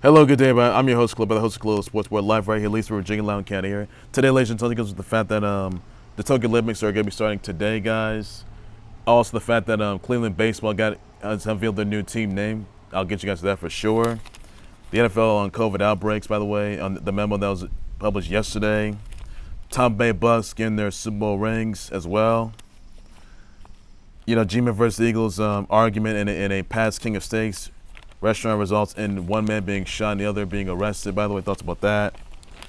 Hello, good day, everybody. I'm your host, Clip, by the host of Global Sports Board Live right here, at least for Virginia, Loudoun County here. Today, ladies and gentlemen, goes with the fact that the Tokyo Olympics are going to be starting today, guys. Also, the fact that Cleveland Baseball has unveiled their new team name. I'll get you guys to that for sure. The NFL on COVID outbreaks, by the way, on the memo that was published yesterday. Tampa Bay Bucks getting their Super Bowl rings as well. You know, G-Men versus Eagles argument in a past King of Steaks restaurant results in one man being shot and the other being arrested. By the way, thoughts about that.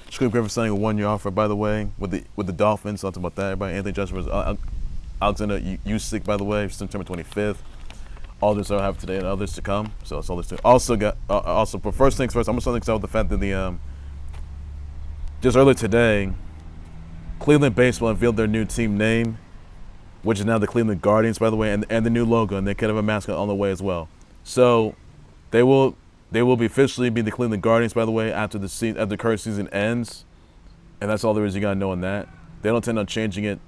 Scoop Griffin signing a 1-year offer, by the way, with the Dolphins. Thoughts about that, everybody. Anthony Johnson versus Alexander Usyk, by the way, September 25th. All this I have today and others to come. So that's all this. Also but first things first, I'm gonna start with the fact that just earlier today, Cleveland Baseball unveiled their new team name, which is now the Cleveland Guardians, by the way, and the new logo, and they could have a mascot on the way as well. So they will be officially be the Cleveland Guardians, by the way, after the current season ends, and that's all there is. You gotta know on that. They don't intend on changing it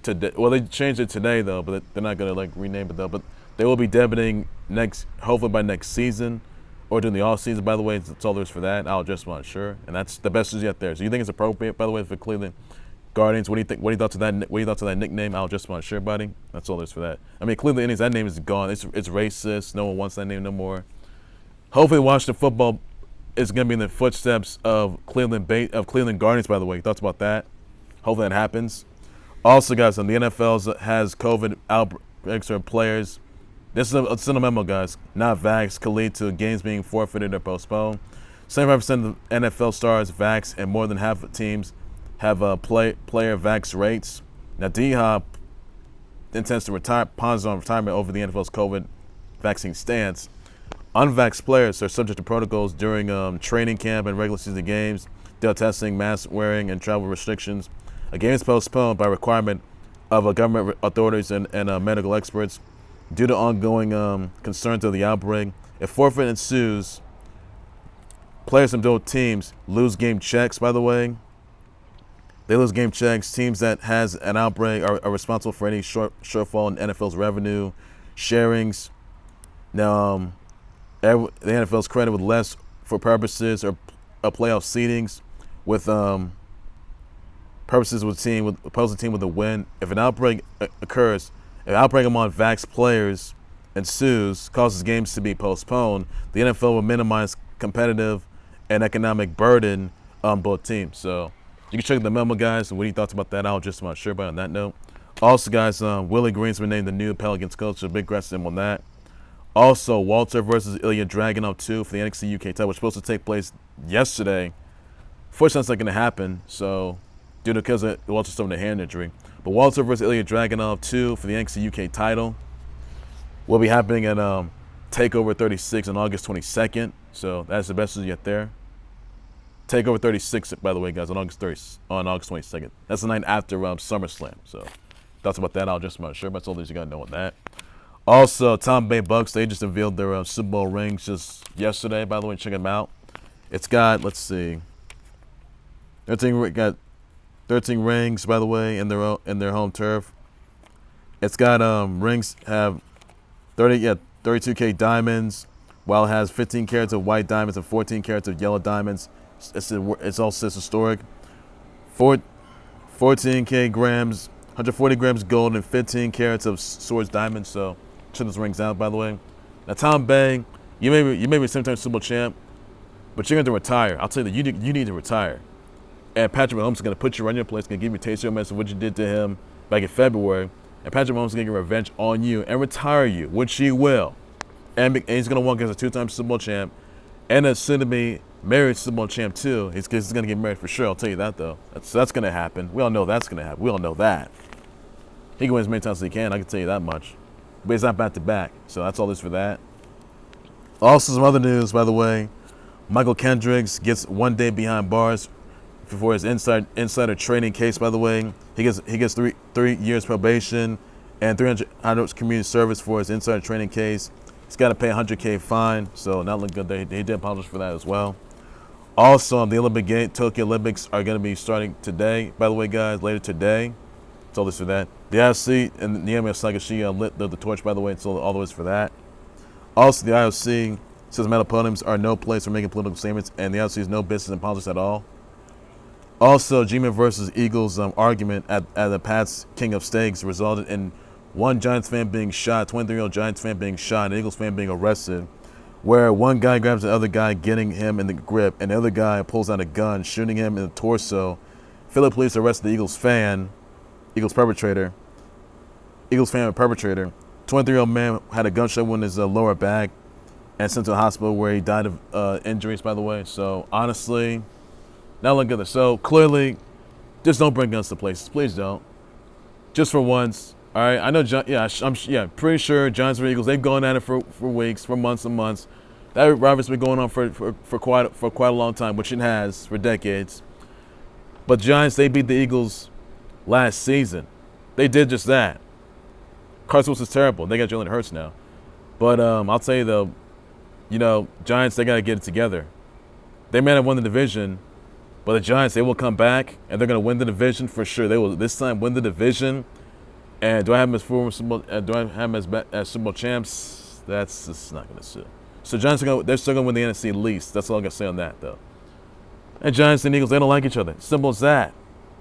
today. Well, they changed it today though, but they're not gonna like rename it though. But they will be debuting hopefully by next season, or during the off season. By the way, that's all there is for that. I'll just want sure, and that's the best news yet there. So you think it's appropriate, by the way, for Cleveland Guardians? What do you think? What are your thoughts of that? What are your thoughts of that nickname? I'll just want sure, buddy. That's all there is for that. I mean, Cleveland Indians. That name is gone. It's racist. No one wants that name no more. Hopefully, Washington football is going to be in the footsteps of Cleveland Guardians. By the way, thoughts about that? Hopefully, that happens. Also, guys, the NFL has COVID outbreaks or players. This is a memo, guys. Not vaxxed could lead to games being forfeited or postponed. 75% of NFL stars vaxxed, and more than half of teams have player vax rates. Now, D-Hop intends to ponder on retirement over the NFL's COVID vaccine stance. Unvaxxed players are subject to protocols during training camp and regular season games, due to testing, mask wearing, and travel restrictions. A game is postponed by requirement of government authorities and medical experts due to ongoing concerns of the outbreak. If forfeit ensues, players from both teams lose game checks, by the way. They lose game checks. Teams that has an outbreak are responsible for any shortfall in NFL's revenue sharings. Now, the NFL's credited with less for purposes or playoff seedings, with purposes with opposing team with a win. If an outbreak occurs, if an outbreak among vaxxed players ensues, causes games to be postponed, the NFL will minimize competitive and economic burden on both teams. So you can check the memo, guys. And what are your thoughts about that? I'll just want to share about on that note. Also, guys, Willie Green's been named the new Pelicans coach, so big congrats to him on that. Also, Walter versus Ilya Dragunov 2 for the NXT UK title, which was supposed to take place yesterday. Fortunately, that's not going to happen, so because of Walter suffered a hand injury. But Walter versus Ilya Dragunov 2 for the NXT UK title will be happening at TakeOver 36 on August 22nd. So that's the best news yet there. TakeOver 36, by the way, guys, on August 22nd. That's the night after SummerSlam. So thoughts about that? I'll just not sure. That's all that you got to know on that. Also, Tampa Bay Bucks, they just unveiled their Super Bowl rings just yesterday. By the way, check them out. It's got, let's see, 13 rings, by the way, in their home turf. It's got rings have 32K diamonds, while it has 15 carats of white diamonds and 14 carats of yellow diamonds. It's also historic. 14K grams, 140 grams gold, and 15 carats of swords diamonds. So check those rings out, by the way. Now, Tom Bay, you may be a 7-time Super Bowl champ, but you're going to retire. I'll tell you that you need to retire. And Patrick Mahomes is going to put you right in your place, going to give you a taste of your mess of what you did to him back in February. And Patrick Mahomes is going to get revenge on you and retire you, which he will. And he's going to walk as a 2-time Super Bowl champ and a soon-to-be married Super Bowl champ, too. He's going to get married for sure. I'll tell you that, though. That's going to happen. We all know that's going to happen. We all know that. He can win as many times as he can. I can tell you that much. But he's not back-to-back. So that's all this for that. Also, some other news, by the way. Michael Kendricks gets 1 day behind bars for his insider trading case, by the way. He gets three years probation and 300 hours community service for his insider trading case. He's got to pay a $100K fine, so not looking good there. He did apologize for that as well. Also, the Tokyo Olympics are going to be starting today, by the way, guys, later today. That's all this for that. The IOC and Naomi Osaka, she lit the torch, by the way, so all the way for that. Also, the IOC Says medical podiums are no place for making political statements, and the other sees no business in politics at all. Also, G-Men versus Eagles argument at the Pats King of Steaks resulted in one Giants fan being shot, 23-year-old Giants fan being shot, and an Eagles fan being arrested, where one guy grabs the other guy, getting him in the grip, and the other guy pulls out a gun, shooting him in the torso. Philly police arrested the Eagles fan perpetrator. 23-year-old man had a gunshot wound in his lower back and sent to the hospital where he died of injuries, by the way. So, honestly, not looking good. So, clearly, just don't bring guns to places. Please don't. Just for once. All right? I know, I'm pretty sure Giants or Eagles, they've gone at it for weeks, for months and months. That rivalry's been going on for quite a long time, which it has, for decades. But Giants, they beat the Eagles last season. They did just that. Carson Wentz is terrible. They got Jalen Hurts now. But I'll tell you, though, Giants, they got to get it together. They may have won the division, but the Giants, they will come back, and they're going to win the division for sure. They will this time win the division. And do I have them as Super Bowl champs? That's just not going to suit. So Giants, they're still going to win the NFC least. That's all I'm going to say on that, though. And Giants and Eagles, they don't like each other. Simple as that.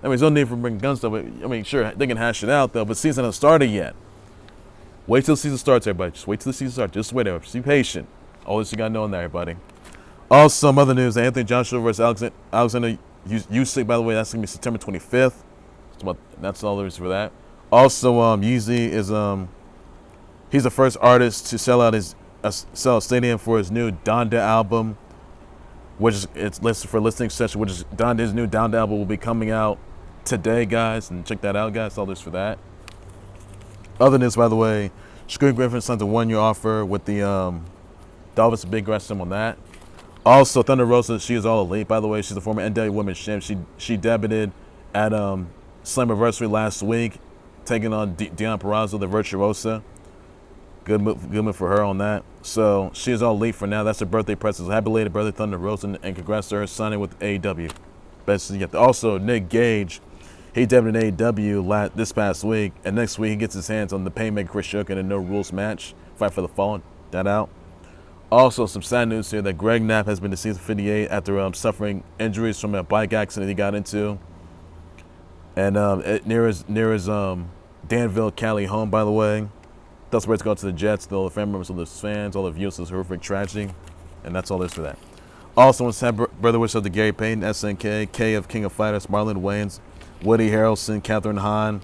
I mean, there's no need for bringing guns to it. I mean, sure, they can hash it out, though, but the season hasn't started yet. Wait till the season starts, everybody. Just wait till the season starts. Just wait, everybody. Just be patient. All this you got to know on that, everybody. Also, some other news. Anthony Joshua versus Alexander Usyk, by the way, that's going to be September 25th. That's all there is for that. Also, Yeezy is he's the first artist to sell a stadium for his new Donda album, which is it's listed for listening session. Which is his new Donda album will be coming out today, guys, and check that out, guys. All this for that. Other news, by the way, Screen Griffin signed a 1-year offer with the Dolphins. Big congrats to him on that. Also, Thunder Rosa, she is all elite, by the way. She's the former NWA Women's Champ. She debuted at Slammiversary last week, taking on Deonna Purrazzo, the Virtuosa. Good move for her on that. So she is all elite for now. That's her birthday present. So happy belated birthday, Thunder Rosa, and congrats to her signing with AEW. Best yet. Also, Nick Gage, he debuted in AEW this past week, and next week he gets his hands on the Painmaker Chris Shook in a no rules match, Fight for the Fallen. That out. Also, some sad news here that Greg Knapp has been deceased at 58 after suffering injuries from a bike accident he got into, and near his Danville, Cali home, by the way. That's where it's going to the Jets, all the family members, all the fans, all the views of this horrific tragedy, and that's all there is for that. Also, want to have brother wish out to Gary Payton, SNK, K of King of Fighters, Marlon Wayans, Woody Harrelson, Catherine Hahn,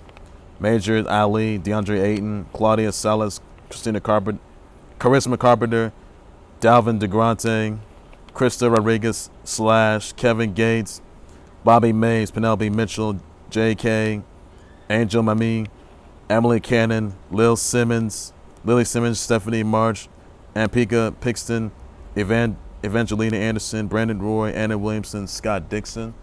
Major Ali, DeAndre Ayton, Claudia Salas, Charisma Carpenter, Dalvin DeGrante, Krista Rodriguez / Kevin Gates, Bobby Mays, Penelope Mitchell, J.K., Angel Mami, Emily Cannon, Lily Simmons, Stephanie March, Ampika Pixton, Evangelina Anderson, Brandon Roy, Anna Williamson, Scott Dixon.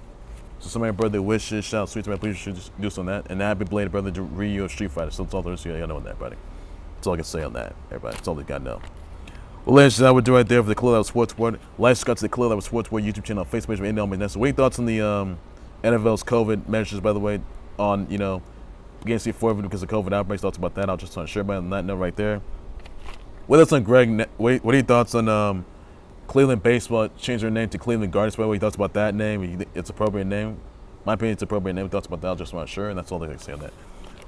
So somebody birthday wishes, shout out sweet to my please should just do some on that. And happy belated brother to Ryu of Street Fighter. So that's all there is. You gotta know on that, buddy. That's all I can say on that, everybody. That's all you gotta know. Well, ladies and gentlemen, I would do right there for the Khalil Out Sports World. Like, subscribe to the Khalil Out Sports World YouTube channel, Facebook page, and email me. What are your thoughts on the NFL's COVID measures, by the way, on, against the forfeit because of COVID outbreaks? Thoughts about that? I'll just share about on that note right there. What are your thoughts on Cleveland Baseball changed their name to Cleveland Guardians? By the way, thoughts about that name? It's appropriate name. My opinion, it's appropriate name. Thoughts about that? I'll just want to share, and that's all I can say on that.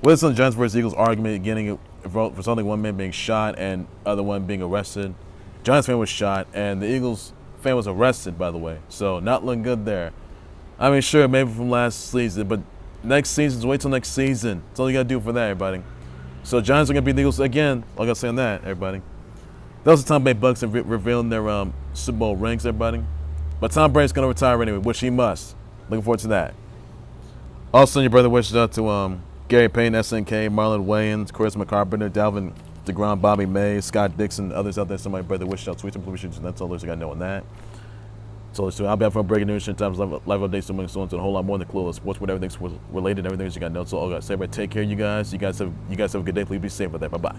What's on the Giants versus Eagles argument resulting one man being shot and other one being arrested? Giants fan was shot, and the Eagles fan was arrested, by the way. So not looking good there. I mean, sure, maybe from last season, but next season, wait till next season. That's all you got to do for that, everybody. So Giants are going to beat the Eagles again. All I got to say on that, everybody. That was the Tom Brady Bucks revealing their Super Bowl rings, everybody. But Tom Brady's going to retire anyway, which he must. Looking forward to that. Also, your brother wishes out to Gary Payne, SNK, Marlon Wayans, Charisma Carpenter, Dalvin DeGrom, Bobby Mays, Scott Dixon, others out there. Somebody brother wishes out tweets and publishers. That's all there's you got to know on that. So I'll be out for breaking news, times, live updates, so on, and a whole lot more than Clueless Sports, with everything's related, everything you got to know. So all guys, say, take care, you guys. You guys have a good day. Please be safe with that. Bye bye.